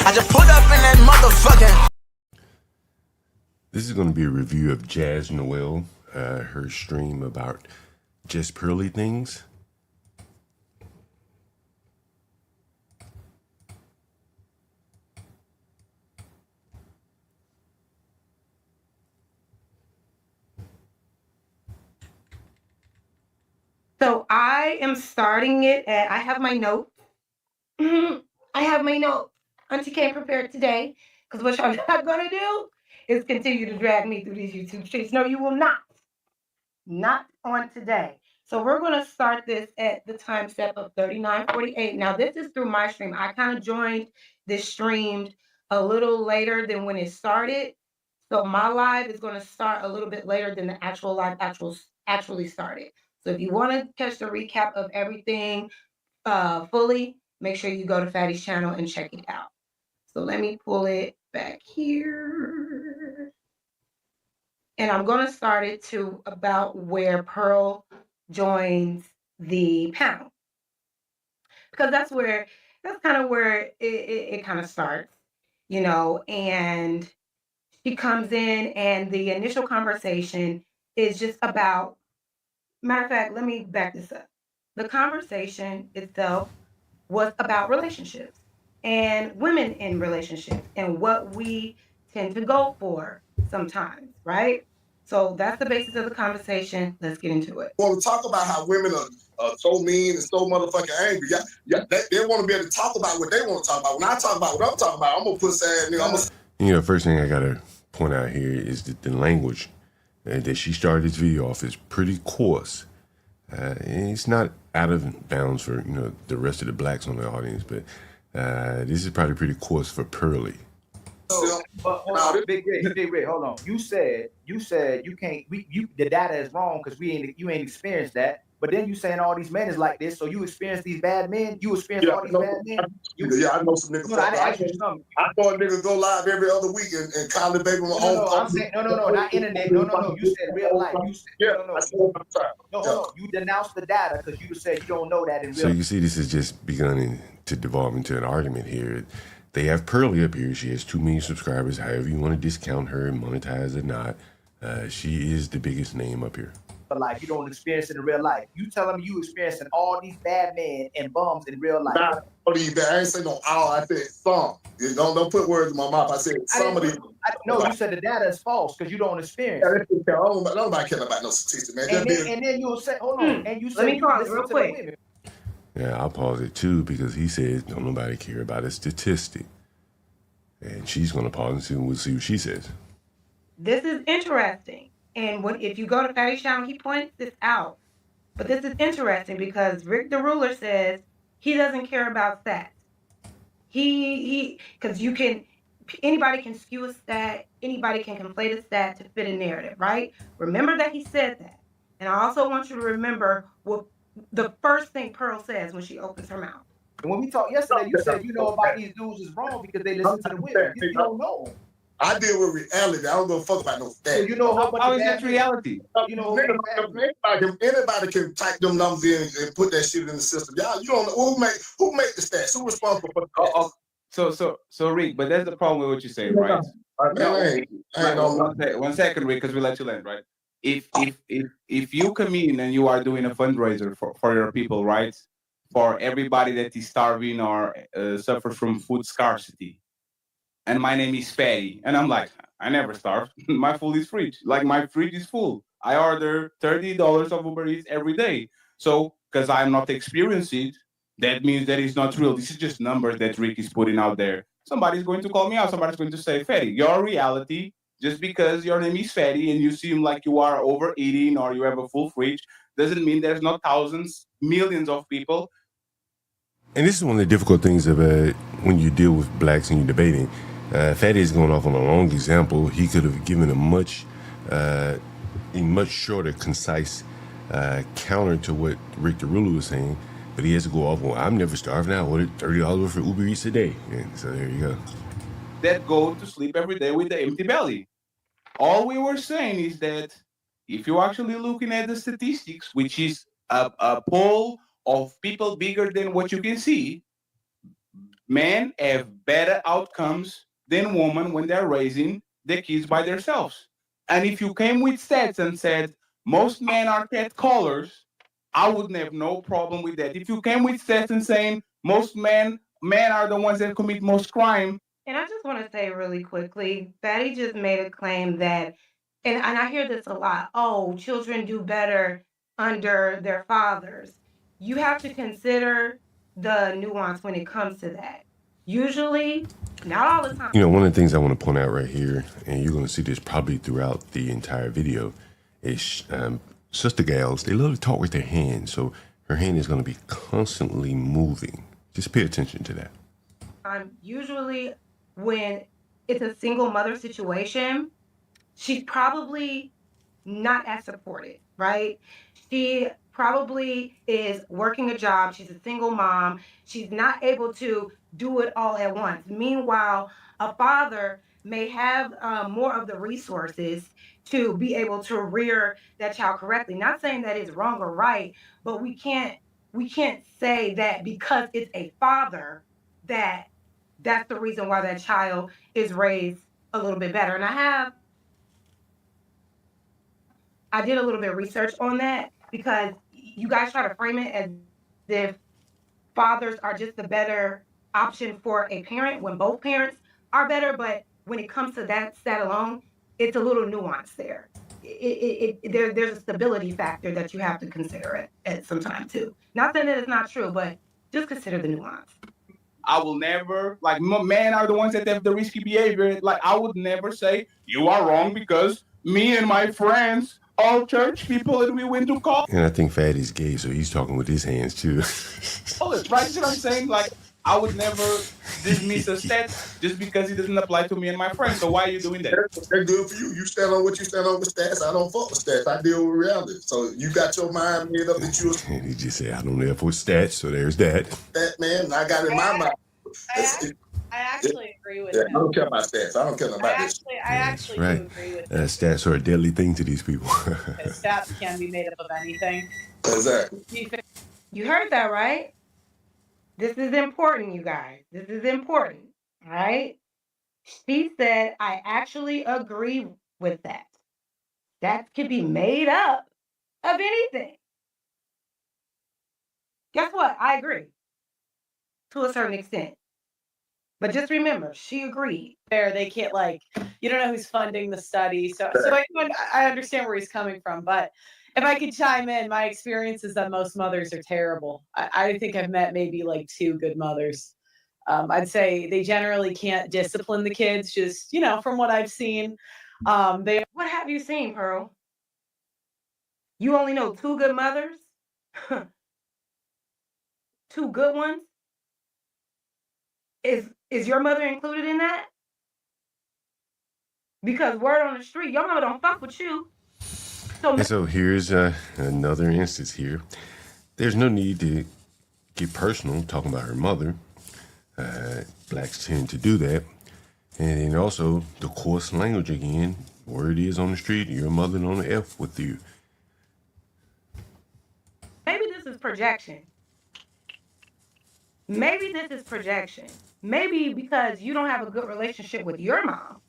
I just put up in that motherfucking. This is going to be a review of Jazz Noel, her stream about just pearly things. So I am starting it at, I have my notes. I have my notes. Auntie came prepared today because what y'all not going to do is continue to drag me through these YouTube streets. No, you will not. Not on today. So we're going to start this at the time step of 39:48. Now, this is through my stream. I kind of joined this stream a little later than when it started. So my live is going to start a little bit later than the actual live actually started. So if you want to catch the recap of everything fully, make sure you go to Fatty's channel and check it out. So let me pull it back here. And I'm going to start it to about where Pearl joins the panel. Because that's kind of where it kind of starts, you know, and she comes in and the initial conversation is just about, matter of fact, let me back this up. The conversation itself was about relationships and women in relationships and what we tend to go for sometimes, right? So that's the basis of the conversation. Let's get into it. Want to talk about how women are so mean and so motherfucking angry. They want to be able to talk about what they want to talk about. When I talk about what I'm talking about, I'm gonna put sad nigga. You know, first thing I gotta point out here is that the language that she started this video off is pretty coarse. It's not out of bounds for the rest of the blacks on the audience, but this is probably pretty coarse for Pearly. But hold on, Big Red, hold on. You said you can't. The data is wrong because you ain't experienced that. But then you saying all these men is like this, so you experience these bad men. You experience all these bad men. I know some niggas. I thought niggas go live every other week and call the baby my own. I'm saying no, not internet. No. You said real life. You said no. You denounced the data because you said you don't know that in real. So you see, this has just begun to devolve into an argument here. They have Pearly up here. She has 2 million subscribers. However you want to discount her, monetize or not, she is the biggest name up here. But like you don't experience it in real life. You telling me you experiencing all these bad men and bums in real life. Nah, I ain't say no all. I said some. Don't put words in my mouth. I said some of these. No, you said the data is false because you don't experience it. Nobody care about no statistics, man. And then you'll say, hold on, and you Let me pause real quick. Yeah, I'll pause it too because he says don't nobody care about a statistic. And she's going to pause and we'll see what she says. This is interesting. And if you go to Fatty's channel, he points this out. But this is interesting because Rick the Ruler says he doesn't care about stats. Because anybody can skew a stat, anybody can conflate a stat to fit a narrative, right? Remember that he said that. And I also want you to remember what the first thing Pearl says when she opens her mouth. And when we talked yesterday, you said you know about these dudes is wrong because they listen to the women. You don't know. I deal with reality. I don't give a fuck about no stats. So you know how is that reality? You know, anybody can type them numbers in and put that shit in the system. Y'all, you don't know who make the stats. Who responsible for the stats? So Rick, but that's the problem with what you're saying, right? One second, Rick, because we let you land, right? If you come in and you are doing a fundraiser for your people, right? For everybody that is starving or suffers from food scarcity. And my name is Fatty. And I'm like, I never starve. My food is free. Like my fridge is full. I order $30 of Uber Eats every day. So, because I'm not experienced it, that means that it's not real. This is just numbers that Rick is putting out there. Somebody's going to call me out. Somebody's going to say, Fatty, your reality, just because your name is Fatty and you seem like you are overeating or you have a full fridge, doesn't mean there's not thousands, millions of people. And this is one of the difficult things of when you deal with blacks and you're debating. Fatty is going off on a long example. He could have given a much shorter, concise counter to what Rick the Ruler was saying, but he has to go off. Well, I'm never starving. I ordered $30 for Uber Eats a day. And so there you go. That go to sleep every day with the empty belly. All we were saying is that if you're actually looking at the statistics, which is a poll of people bigger than what you can see, Men have better outcomes than women when they're raising the kids by themselves. And if you came with stats and said most men are cat callers, I wouldn't have no problem with that. If you came with stats and saying most men are the ones that commit most crime. And I just want to say really quickly, Betty just made a claim that, and I hear this a lot. Oh, children do better under their fathers. You have to consider the nuance when it comes to that. Usually, not all the time. You know, one of the things I want to point out right here, and you're going to see this probably throughout the entire video, is sister gals, they love to talk with their hands. So her hand is going to be constantly moving. Just pay attention to that. Usually when it's a single mother situation, she's probably not as supported, right? She probably is working a job. She's a single mom. She's not able to do it all at once. Meanwhile, a father may have more of the resources to be able to rear that child correctly. Not saying that it's wrong or right, but we can't say that because it's a father that that's the reason why that child is raised a little bit better. And I did a little bit of research on that because you guys try to frame it as if fathers are just the better option for a parent when both parents are better. But when it comes to that stat alone, it's a little nuance there. There's a stability factor that you have to consider at some time too. Not saying that it's not true, but just consider the nuance. I will never, like, men are the ones that have the risky behavior. Like, I would never say, you are wrong because me and my friends, all church people, and we went to college. And I think Fatty's gay, so he's talking with his hands too. Right? You know what I'm saying? Like, I would never dismiss a stats just because it doesn't apply to me and my friends. So why are you doing that? They're good for you. You stand on what you stand on with stats. I don't fuck with stats. I deal with reality. So you got your mind made up that you're And he just said, I don't know if with stats, so there's that. that man. I got in my mind. I actually agree with I him. don't care about stats. I don't care about this. I actually right. do agree with him. Stats are a deadly thing to these people. Because stats can be made up of anything. Exactly. You heard that, right? This is important, you guys. This is important, all right? She said, I actually agree with that. That could be made up of anything. Guess what? I agree to a certain extent. But just remember, she agreed. They can't, like, you don't know who's funding the study. So I understand where he's coming from. But if I could chime in, my experience is that most mothers are terrible. I think I've met maybe like 2 good mothers. I'd say they generally can't discipline the kids, just, from what I've seen. What have you seen, Pearl? You only know 2 good mothers? 2 good ones? Is your mother included in that? Because word on the street, your mama don't fuck with you. So here's another instance here. There's no need to get personal talking about her mother. Blacks tend to do that. And then also the coarse language again. Word is on the street, your mother on the F with you. Maybe this is projection. Maybe because you don't have a good relationship with your mom.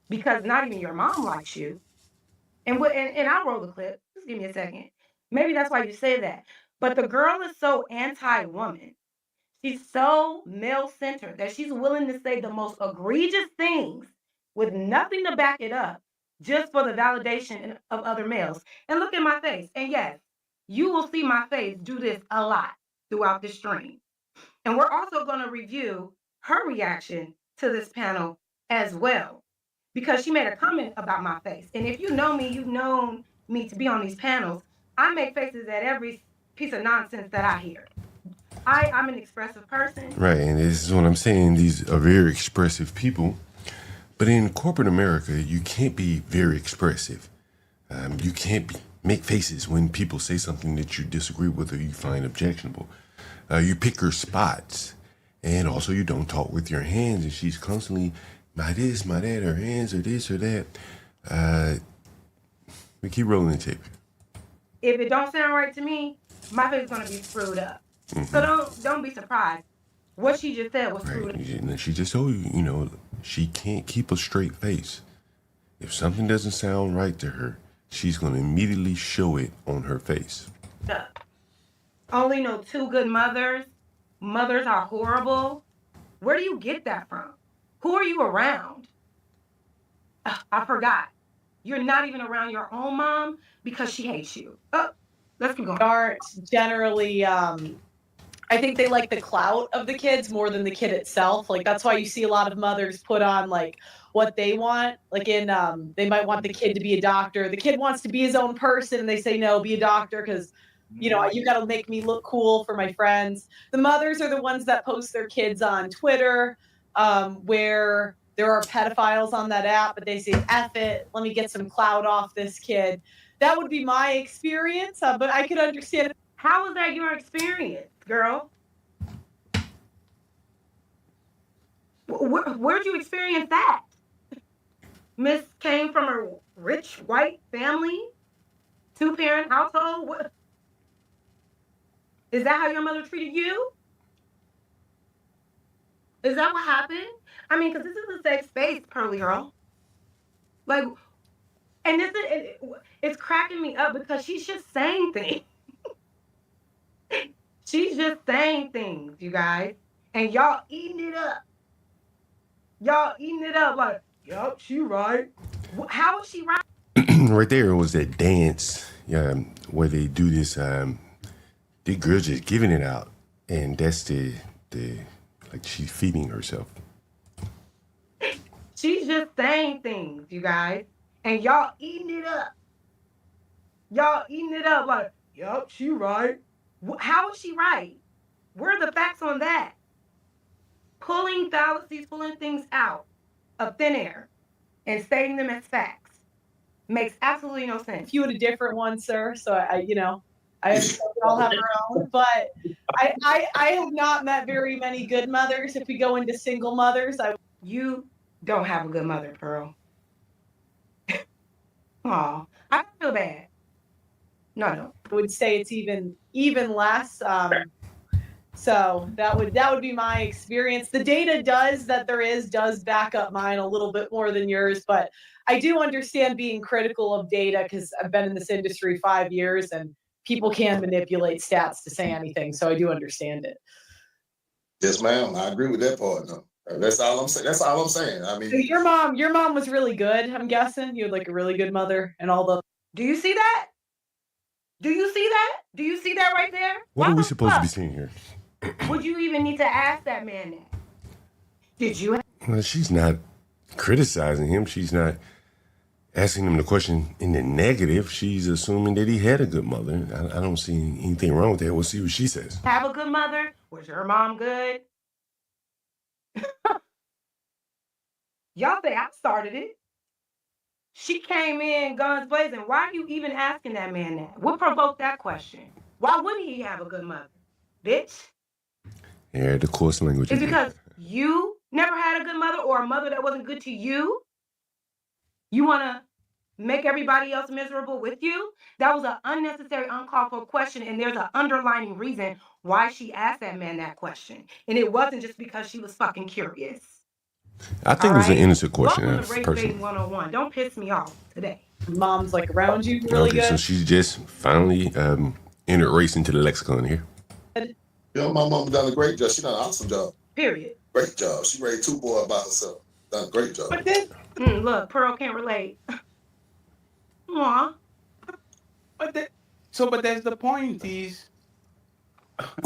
Because not even your mom likes you. And I'll roll the clip. Just give me a second. Maybe that's why you say that. But the girl is so anti-woman. She's so male-centered that she's willing to say the most egregious things with nothing to back it up just for the validation of other males. And look at my face. And yes, you will see my face do this a lot throughout the stream. And we're also going to review her reaction to this panel as well, because she made a comment about my face. And if you know me, you've known me to be on these panels. I make faces at every piece of nonsense that I hear. I'm an expressive person. Right, and this is what I'm saying. These are very expressive people. But in corporate America, you can't be very expressive. You can't make faces when people say something that you disagree with or you find objectionable. You pick your spots. And also you don't talk with your hands. And she's constantly, my this, my that, her hands or this or that. We keep rolling the tape. If it don't sound right to me, my face is going to be screwed up. So don't be surprised. What she just said was true. Right. And then she just told you, you know, she can't keep a straight face. If something doesn't sound right to her, she's going to immediately show it on her face. Only know two good mothers. Mothers are horrible. Where do you get that from? Who are you around? I forgot. You're not even around your own mom because she hates you. Let's keep going. Aren't generally I think they like the clout of the kids more than the kid itself. Like that's why you see a lot of mothers put on like what they want. Like in they might want the kid to be a doctor. The kid wants to be his own person and they say no, be a doctor because you know, you got to make me look cool for my friends. The mothers are the ones that post their kids on Twitter where there are pedophiles on that app, but they say, F it, let me get some clout off this kid. That would be my experience, but I could understand. How is that your experience, girl? Where'd you experience that? Miss came from a rich white family, 2-parent household. What? Is that how your mother treated you? Is that what happened? I mean, because this is a safe space, Pearly Girl. Like, and it's cracking me up because she's just saying things. She's just saying things, you guys. And y'all eating it up. Y'all eating it up like, yup, she right. How is she right? Right there was that dance where they do this, the girl just giving it out. And that's the like she's feeding herself. She's just saying things, you guys. And y'all eating it up. Y'all eating it up like, yup, she right. How is she right? Where are the facts on that? Pulling fallacies, pulling things out of thin air and stating them as facts makes absolutely no sense. Feud a different one, sir. So I all have our own, but I have not met very many good mothers. If we go into single mothers, You don't have a good mother, Pearl. Aw, I feel bad. No. would say it's even less. So that would be my experience. The data does back up mine a little bit more than yours, but I do understand being critical of data because I've been in this industry 5 years and people can manipulate stats to say anything. So I do understand it. Yes, ma'am. I agree with that part. No. That's all I'm saying. I mean, So your mom was really good. I'm guessing you had like a really good mother and all the. Do you see that? Do you see that? Do you see that right there? What are we supposed to be seeing here? Would you even need to ask that man that? Did you? Well, she's not criticizing him. She's not asking him the question in the negative. She's assuming that he had a good mother. I don't see anything wrong with that. We'll see what she says. Have a good mother? Was your mom good? Y'all say I started it. She came in guns blazing. Why are you even asking that man that? What provoked that question? Why wouldn't he have a good mother? Bitch. Yeah, the coarse language. It's because you never had a good mother or a mother that wasn't good to you? You want to make everybody else miserable with you? That was an unnecessary, uncalled for question, and there's an underlying reason why she asked that man that question. And it wasn't just because she was fucking curious. I think it was an innocent question. Welcome to Race Baiting 101. Don't piss me off today. Mom's like around you really good. So she's just finally entered race into the lexicon here. you know, my mom done a great job. She done an awesome job. Period. Great job. She raised 2 boys by herself. Done a great job. But then, Look, Pearl can't relate. Aw. But that's the point is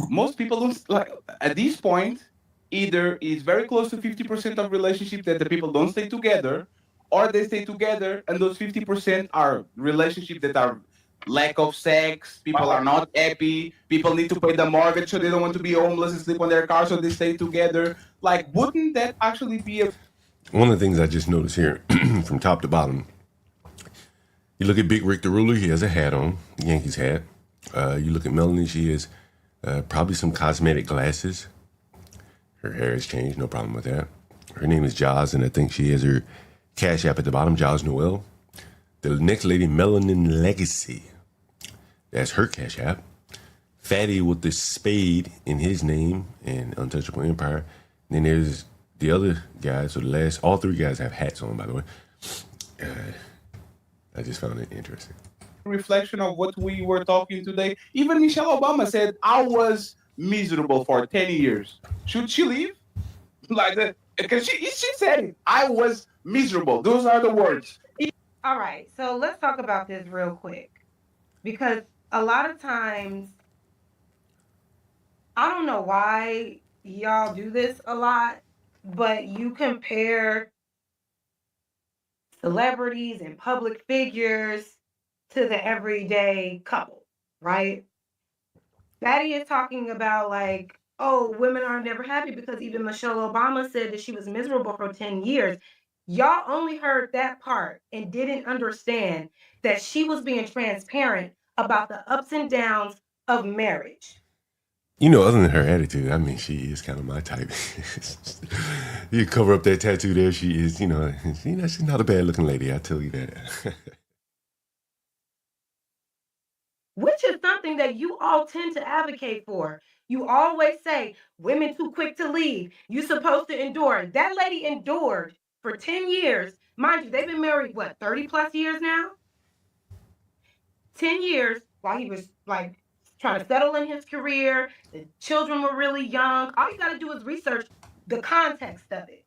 most people don't like at this point either is very close to 50% of relationships that the people don't stay together, or they stay together and those 50% are relationships that are lack of sex, people are not happy, people need to pay the mortgage so they don't want to be homeless and sleep on their car so they stay together. Like, wouldn't that actually be a... One of the things I just noticed here from top to bottom, you look at Big Rick the Ruler, he has a hat on, Yankees hat. You look at Melanie, she has probably some cosmetic glasses. Her hair has changed, no problem with that. Her name is Jaws, and I think she has her Cash App at the bottom, Jaws Noel. The next lady, Melanin Legacy, that's her Cash App. Fatty with the spade in his name and Untouchable Empire. Then there's the other guys. So all three guys have hats on, by the way. I just found it interesting. Reflection of what we were talking today. Even Michelle Obama said, "I was miserable for 10 years." Should she leave? Like that? Because she said it. I was miserable. Those are the words. All right, so let's talk about this real quick because a lot of times, I don't know why y'all do this a lot, but you compare celebrities and public figures to the everyday couple, right? Fatty is talking about like, oh, women are never happy because even Michelle Obama said that she was miserable for 10 years. Y'all only heard that part and didn't understand that she was being transparent about the ups and downs of marriage. You know, other than her attitude, I mean, she is kind of my type. You cover up that tattoo there, she is, she's not a bad looking lady, I tell you that. Which is something that you all tend to advocate for. You always say women too quick to leave. You're supposed to endure. That lady endured for 10 years. Mind you, they've been married, what, 30 plus years now? 10 years while he was like trying to settle in his career. The children were really young. All you got to do is research the context of it.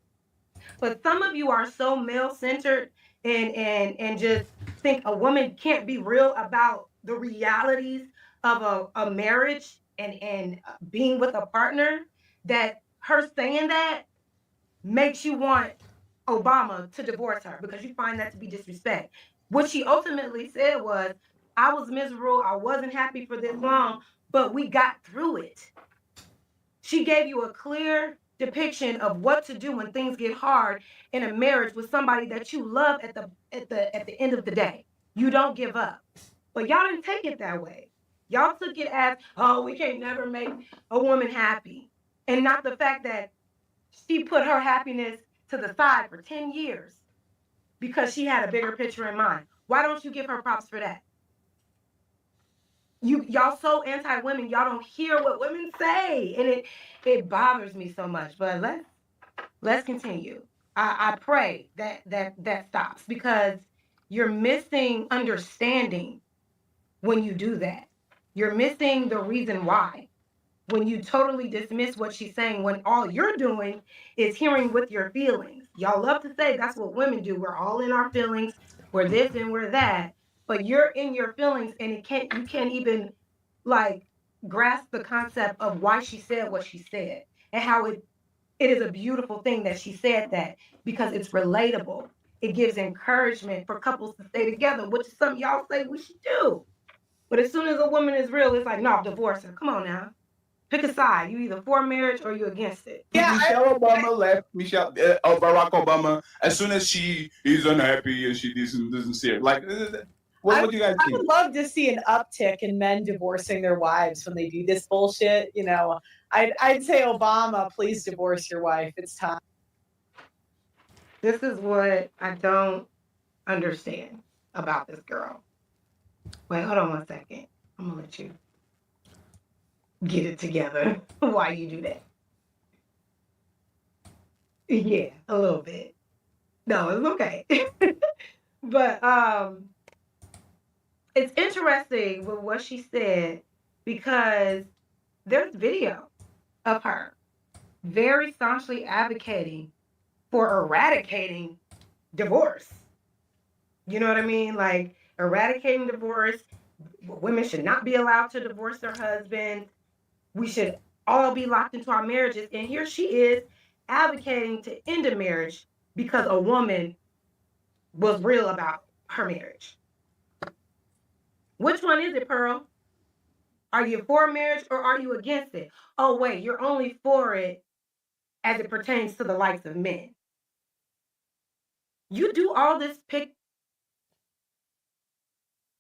But some of you are so male centered and just think a woman can't be real about the realities of a marriage and being with a partner, that her saying that makes you want Obama to divorce her because you find that to be disrespect. What she ultimately said was, I was miserable, I wasn't happy for this long, but we got through it. She gave you a clear depiction of what to do when things get hard in a marriage with somebody that you love at the end of the day. You don't give up. But y'all didn't take it that way. Y'all took it as, oh, we can't never make a woman happy. And not the fact that she put her happiness to the side for 10 years because she had a bigger picture in mind. Why don't you give her props for that? Y'all so anti-women, y'all don't hear what women say, and it bothers me so much. But let's continue. I pray that stops because you're missing understanding when you do that. You're missing the reason why. When you totally dismiss what she's saying, when all you're doing is hearing with your feelings. Y'all love to say that's what women do. We're all in our feelings. We're this and we're that. But you're in your feelings and you can't even like grasp the concept of why she said what she said and how it is a beautiful thing that she said that because it's relatable. It gives encouragement for couples to stay together, which is something y'all say we should do. But as soon as a woman is real, it's like, no, divorce her. Come on now. Pick a side. You either for marriage or you against it. Yeah, Michelle Obama left Barack Obama as soon as she is unhappy and she doesn't see it. Like, what do you guys I think? would love to see an uptick in men divorcing their wives when they do this bullshit. I'd say Obama, please divorce your wife. It's time. This is what I don't understand about this girl. Wait, hold on one second. I'm gonna let you get it together while you do that. Yeah, a little bit. No, it's okay. But it's interesting with what she said because there's video of her very staunchly advocating for eradicating divorce. You know what I mean? Like eradicating divorce. Women should not be allowed to divorce their husband. We should all be locked into our marriages. And here she is advocating to end a marriage because a woman was real about her marriage. Which one is it, Pearl? Are you for marriage or are you against it? Oh, wait, you're only for it as it pertains to the likes of men. You do all this pick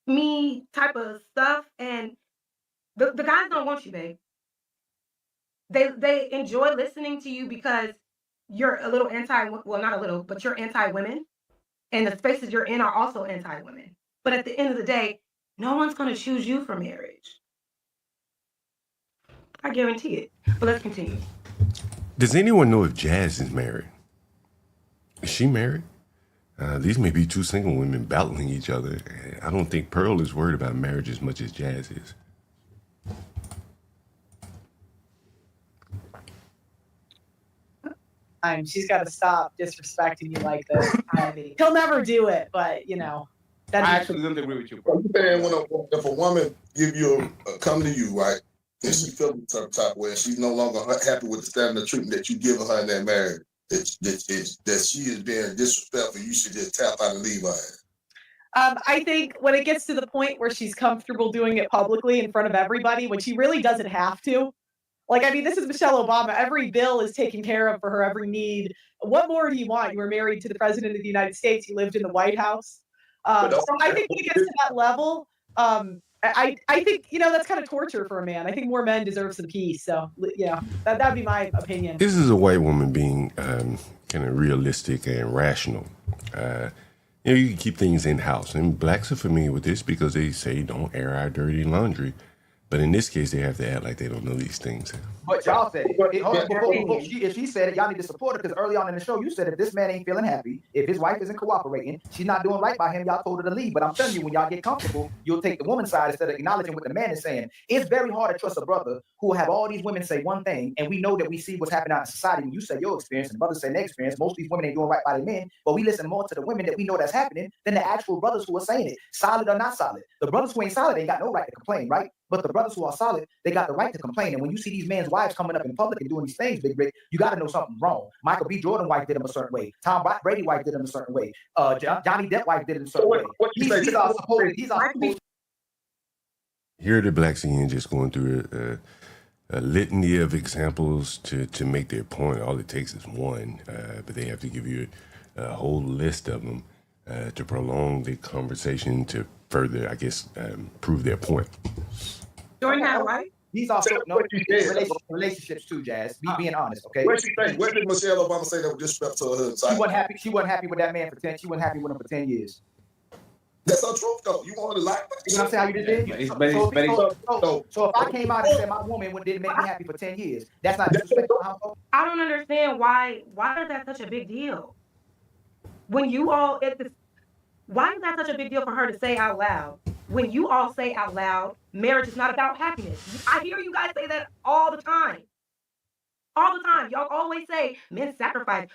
me type of stuff, and the guys don't want you, babe. They enjoy listening to you because you're a little well, not a little, but you're anti-women, and the spaces you're in are also anti-women. But at the end of the day, no one's going to choose you for marriage. I guarantee it. But let's continue. Does anyone know if Jazz is married? Is she married? These may be two single women battling each other. I don't think Pearl is worried about marriage as much as Jazz is. She's got to stop disrespecting you like this. He'll never do it, but you know. I actually don't agree with you. So you saying if a woman give you come to you, right, and she feels some type of way, and she's no longer happy with the standard of treatment that you give her in that marriage, that she is being disrespectful, you should just tap out and leave her. I think when it gets to the point where she's comfortable doing it publicly in front of everybody, when she really doesn't have to. Like, I mean, this is Michelle Obama. Every bill is taken care of for her, every need. What more do you want? You were married to the president of the United States. You lived in the White House. So I think when it gets to that level, I think, you know, that's kind of torture for a man. I think more men deserve some peace. So, you know, that'd be my opinion. This is a white woman being kind of realistic and rational. You know, you can keep things in-house. And blacks are familiar with this because they say don't air our dirty laundry. But in this case, they have to act like they don't know these things. But y'all said it. If she said it, y'all need to support her because early on in the show, you said if this man ain't feeling happy, if his wife isn't cooperating, she's not doing right by him, y'all told her to leave. But I'm telling you, when y'all get comfortable, you'll take the woman's side instead of acknowledging what the man is saying. It's very hard to trust a brother who will have all these women say one thing, and we know that we see what's happening out in society. When you say your experience and brothers say their experience, most of these women ain't doing right by their men, but we listen more to the women that we know that's happening than the actual brothers who are saying it, solid or not solid. The brothers who ain't solid ain't got no right to complain, right? But the brothers who are solid, they got the right to complain. And when you see these men's wives coming up in public and doing these things, Big Rick, you got to know something's wrong. Michael B. Jordan wife did him a certain way. Tom Brady wife did him a certain way. Johnny Depp wife did him a certain way. These are supposed. Here the blacks again just going through a litany of examples to make their point. All it takes is one, but they have to give you a whole list of them to prolong the conversation to further, I guess, prove their point. Jordan had a wife? These are relationships too, Jazz. Being honest, okay? What did Michelle Obama say that was disrespectful to her? She wasn't happy. She wasn't happy with that man for 10. She wasn't happy with him for 10 years. That's her truth, though. You want her to like that? You know what I'm saying? How you just did? So if I came out and said my woman didn't make me happy for 10 years, that's not disrespectful. I don't understand why is that such a big deal? When you all why is that such a big deal for her to say out loud? When you all say out loud, marriage is not about happiness. I hear you guys say that all the time. All the time. Y'all always say men sacrifice.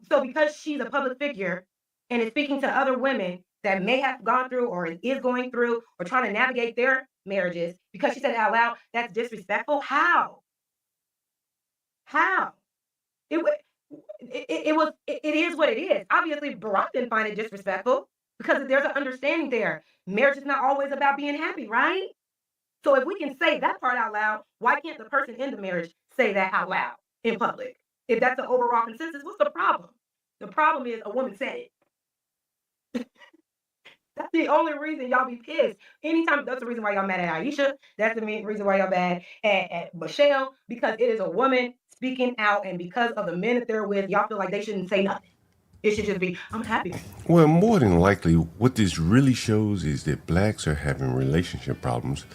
So because she's a public figure and is speaking to other women that may have gone through or is going through or trying to navigate their marriages, because she said it out loud, that's disrespectful? How? It is what it is. Obviously, Barack didn't find it disrespectful because there's an understanding there. Marriage is not always about being happy, right? So if we can say that part out loud, why can't the person in the marriage say that out loud in public? If that's the overall consensus, what's the problem? The problem is a woman said it. That's the only reason y'all be pissed. Anytime, that's the reason why y'all mad at Aisha. That's the reason why y'all mad at Michelle, because it is a woman speaking out, and because of the men that they're with, y'all feel like they shouldn't say nothing. It should just be, I'm happy. Well, more than likely, what this really shows is that blacks are having relationship problems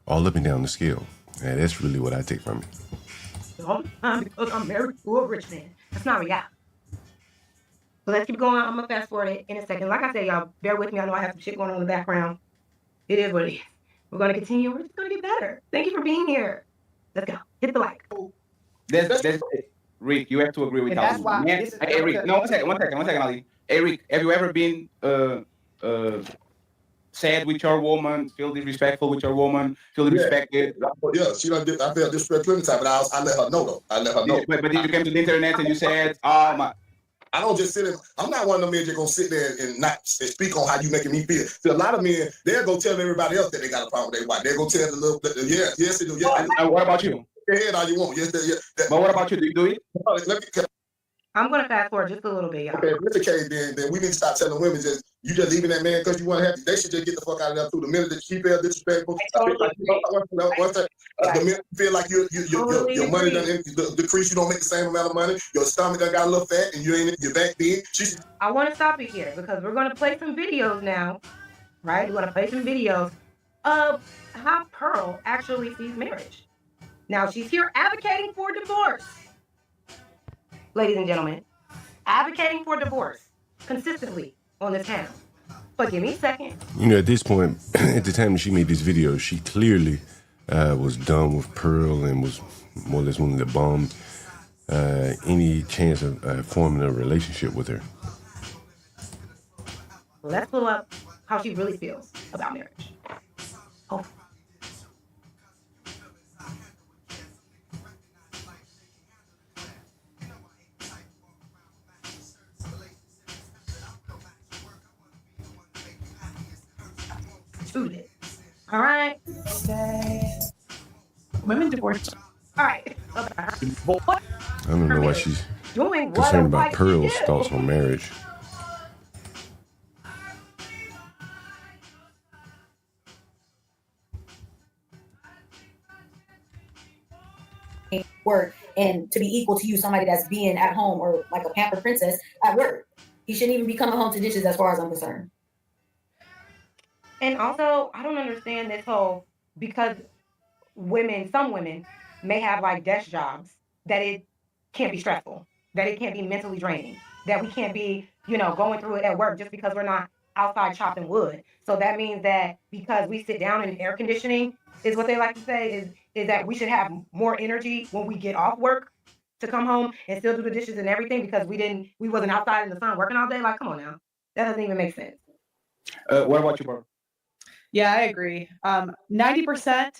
all up and down the scale. And that's really what I take from it. All the time because I'm married to a rich man. That's not reality. So let's keep going. I'm going to fast forward it in a second. Like I said, y'all, bear with me. I know I have some shit going on in the background. It is what it is. We're going to continue. We're just going to get better. Thank you for being here. Let's go. Hit the like. Rick, you have to agree with That's why. Hey, Rick, no, one second, Ali. Hey, Rick, have you ever been sad with your woman, feel disrespectful with your woman, feel disrespected? Yeah, she done. I felt disrespectful plenty of time, but I let her know though. I let her know. But then you came to the internet and you said, "Oh my." I don't just sit in. I'm not one of them men just gonna sit there and not speak on how you making me feel. So a lot of men, they'll go tell everybody else that they got a problem with their wife. They'll go tell the little, yes, they do. Yeah. What about you? Go ahead all you want. Yes, But what about you? Do you do it? I'm going to fast forward just a little bit, y'all. Okay, if that's the case, then we need to start telling women you just leaving that man because you want to have. They should just get the fuck out of there too. The minute that she feels disrespectful, the minute you feel like your money done decrease, you don't make the same amount of money. Your stomach done got a little fat, and you ain't your back big. I want to stop it here because we're going to play some videos now, right? We're going to play some videos of how Pearl actually sees marriage. Now she's here advocating for divorce. Ladies and gentlemen, advocating for divorce consistently on this channel. But give me a second. You know, at this point, at the time she made this video, she clearly was done with Pearl and was more or less willing to bomb any chance of forming a relationship with her. Let's pull up how she really feels about marriage. Oh. All right. Women divorced. All right. I don't know why she's doing concerned about Pearl's thoughts on marriage. Work and to be equal to you, somebody that's being at home or like a pampered princess at work. He shouldn't even be coming home to dishes as far as I'm concerned. And also, I don't understand this whole, because some women may have like desk jobs, that it can't be stressful, that it can't be mentally draining, that we can't be, going through it at work just because we're not outside chopping wood. So that means that because we sit down in air conditioning, is what they like to say, is that we should have more energy when we get off work to come home and still do the dishes and everything because we wasn't outside in the sun working all day. Like, come on now. That doesn't even make sense. What about you, Barb? Yeah, I agree. 90%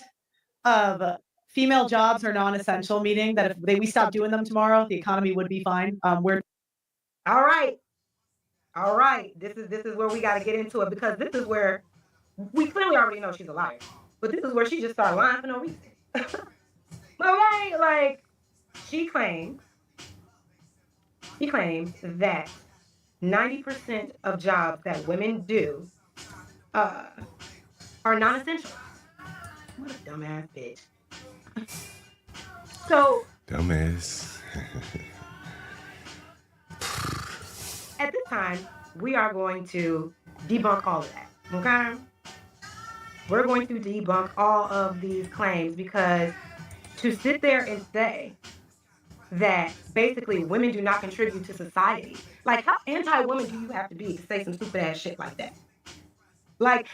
of female jobs are non-essential, meaning that if we stop doing them tomorrow, the economy would be fine. We're all right. This is where we got to get into it, because this is where we clearly already know she's a liar. But this is where she just started lying for no reason. All right, like she claims that 90% of jobs that women do are non-essential. What a dumbass bitch. So dumbass. At this time, we are going to debunk all of that. Okay? We're going to debunk all of these claims, because to sit there and say that basically women do not contribute to society, like how anti-woman do you have to be to say some stupid ass shit like that? Like,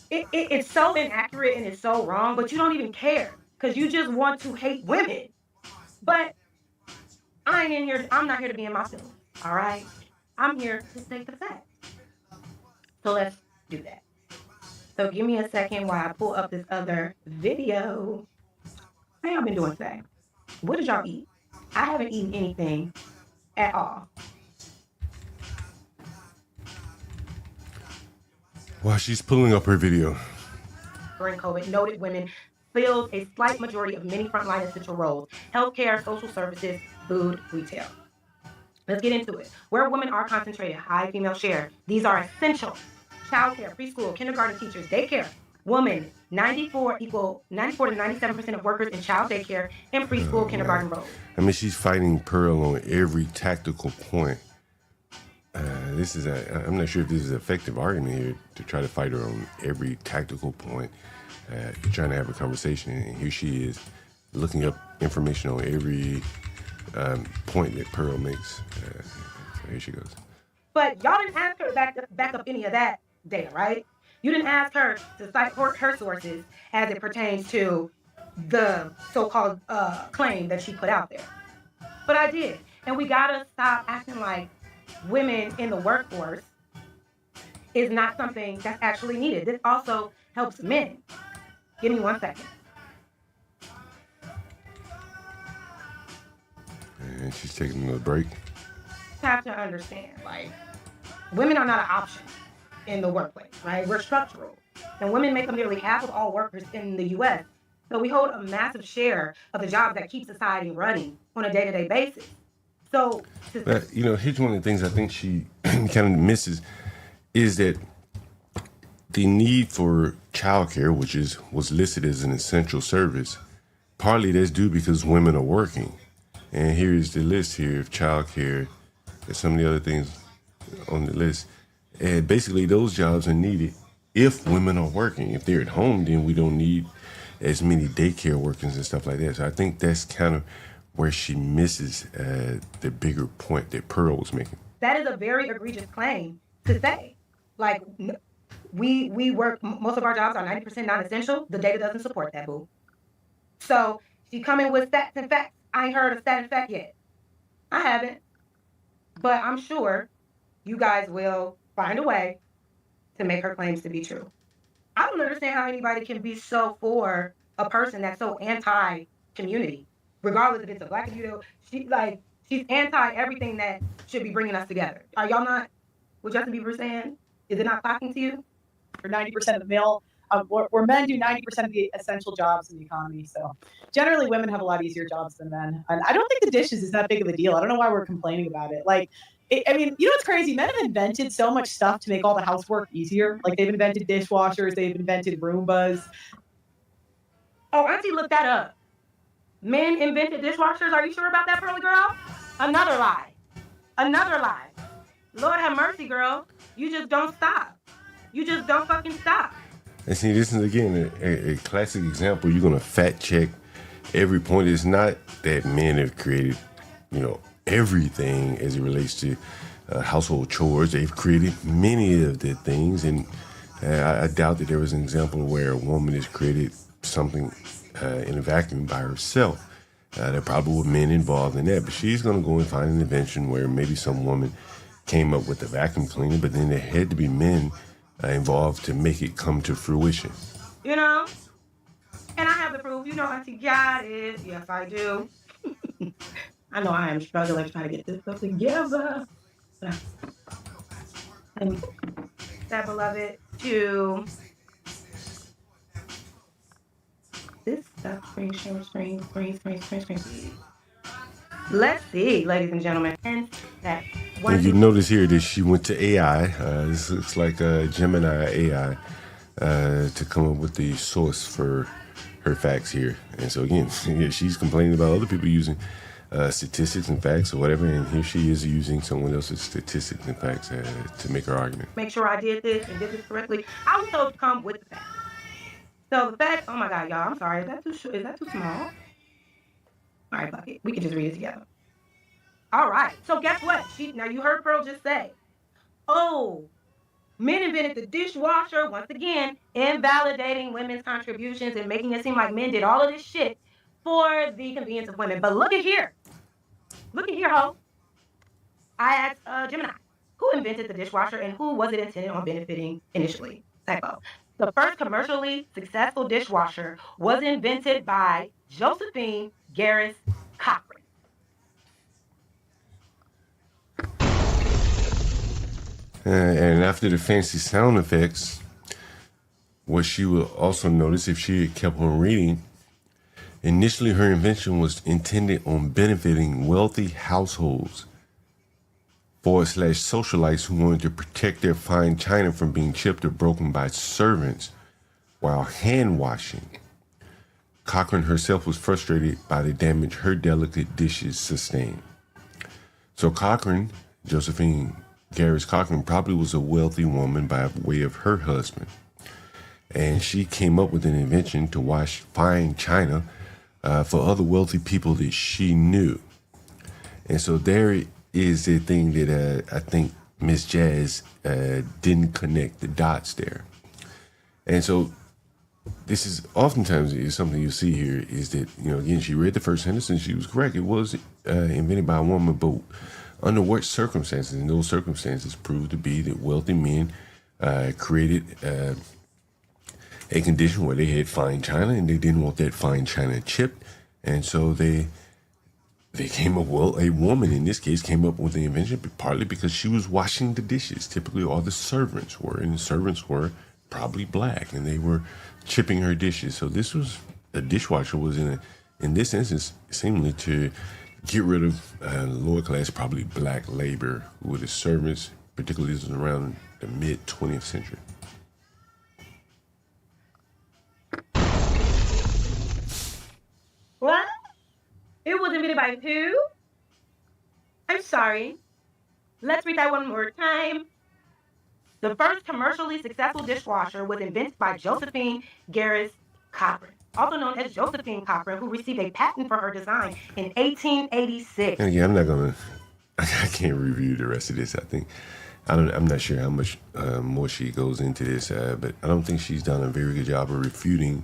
it's so inaccurate and it's so wrong, but you don't even care because you just want to hate women. But I'm not here to be in my feelings, all right? I'm here to state the facts. So let's do that. So give me a second while I pull up this other video. How y'all been doing today? What did y'all eat? I haven't eaten anything at all. While she's pulling up her video. During COVID, noted women filled a slight majority of many frontline essential roles: healthcare, social services, food, retail. Let's get into it. Where women are concentrated, high female share. These are essential: childcare, preschool, kindergarten teachers, daycare. Women, 94 to 97% of workers in child daycare and preschool, kindergarten roles. I mean, she's fighting Pearl on every tactical point. I'm not sure if this is an effective argument here to try to fight her on every tactical point. Trying to have a conversation, and here she is looking up information on every point that Pearl makes. So here she goes. But y'all didn't ask her to back up any of that data, right? You didn't ask her to cite her sources as it pertains to the so-called claim that she put out there. But I did. And we gotta stop acting like women in the workforce is not something that's actually needed. This also helps men. Give me 1 second. And she's taking another break. You have to understand, like, women are not an option in the workplace, right? We're structural. And women make up nearly half of all workers in the U.S. So we hold a massive share of the jobs that keep society running on a day-to-day basis. So, here's one of the things I think she kind of misses is that the need for childcare, which was listed as an essential service, partly that's due because women are working. And here's the list here of childcare and some of the other things on the list. And basically those jobs are needed if women are working. If they're at home, then we don't need as many daycare workers and stuff like that. So I think that's kind of where she misses the bigger point that Pearl was making. That is a very egregious claim to say. Like, we work, most of our jobs are 90% non-essential. The data doesn't support that, boo. So she coming with stats and facts. I ain't heard a stat and fact yet. I haven't. But I'm sure you guys will find a way to make her claims to be true. I don't understand how anybody can be so for a person that's so anti-community, regardless if it's a black community. She's anti everything that should be bringing us together. Are y'all not? What Justin Bieber saying? Is it not talking to you? For 90% of the male, where men do 90% of the essential jobs in the economy. So generally, women have a lot easier jobs than men. And I don't think the dishes is that big of a deal. I don't know why we're complaining about it. Like, I mean, you know what's crazy? Men have invented so much stuff to make all the housework easier. Like, they've invented dishwashers, they've invented Roombas. Oh, Auntie looked that up. Men invented dishwashers. Are you sure about that, Pearly girl? Another lie. Another lie. Lord have mercy, girl. You just don't stop. You just don't fucking stop. And see, this is again a classic example. You're gonna fact check every point. It's not that men have created, everything as it relates to household chores. They've created many of the things, and I doubt that there was an example where a woman has created something in a vacuum by herself. There probably were men involved in that, but she's gonna go and find an invention where maybe some woman came up with a vacuum cleaner, but then there had to be men involved to make it come to fruition. And I have the proof. Auntie got it. Yes, I do. I know I am struggling trying to get this stuff together. And that beloved to this stuff. Screen. Let's see, ladies and gentlemen. And you notice here that she went to AI. This looks like a Gemini AI to come up with the source for her facts here. And so again, she's complaining about other people using statistics and facts or whatever, and here she is using someone else's statistics and facts to make her argument. Make sure I did this and did this correctly. I was told to come with the facts. So the facts, oh my God, y'all, I'm sorry. Is that too small? All right, fuck it. We can just read it together. All right. So guess what? Now you heard Pearl just say, men invented the dishwasher, once again, invalidating women's contributions and making it seem like men did all of this shit for the convenience of women. But look at here. Look at here, ho. I asked Gemini, who invented the dishwasher and who was it intended on benefiting initially? Typo. The first commercially successful dishwasher was invented by Josephine Garris Cochran. And after the fancy sound effects, what she will also notice if she had kept on reading, initially her invention was intended on benefiting wealthy households / socialites who wanted to protect their fine china from being chipped or broken by servants while hand washing. Cochran herself was frustrated by the damage her delicate dishes sustained. So Cochran, Josephine Garris Cochran, probably was a wealthy woman by way of her husband. And she came up with an invention to wash fine china for other wealthy people that she knew. And so there is a thing that I think Miss Jazz didn't connect the dots there. And so this is oftentimes is something you see here is that, again, she read the first sentence and she was correct. It was invented by a woman, but under what circumstances? And those circumstances proved to be that wealthy men created a condition where they had fine china and they didn't want that fine china chipped. And so they came up, a woman in this case came up with the invention partly because she was washing the dishes. Typically all the servants were, and the servants were probably black, and they were chipping her dishes. So the dishwasher was in this instance, seemingly to get rid of lower class, probably black labor who were the servants, particularly this was around the mid 20th century. What? It was invented by who? I'm sorry. Let's read that one more time. The first commercially successful dishwasher was invented by Josephine Garris Cochran, also known as Josephine Cochran, who received a patent for her design in 1886. And again, I'm not gonna, I can't review the rest of this. I'm not sure how much more she goes into this, but I don't think she's done a very good job of refuting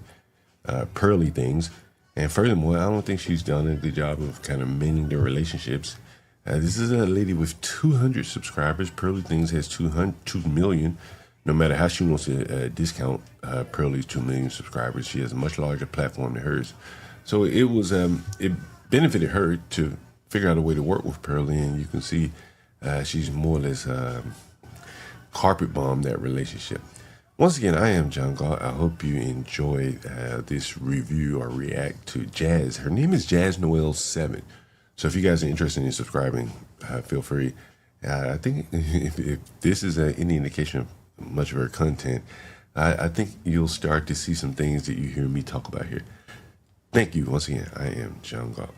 Pearly things. And furthermore, I don't think she's done a good job of kind of mending their relationships. This is a lady with 200 subscribers. Pearly Things has 2 million. No matter how she wants to discount Pearly's 2 million subscribers, she has a much larger platform than hers. So it benefited her to figure out a way to work with Pearly, and you can see she's more or less carpet bombed that relationship. Once again, I am John Galt. I hope you enjoyed this review or react to Jazz. Her name is Jazz Noel 7. So if you guys are interested in subscribing, feel free. I think if this is any indication of much of her content, I think you'll start to see some things that you hear me talk about here. Thank you. Once again, I am John Galt.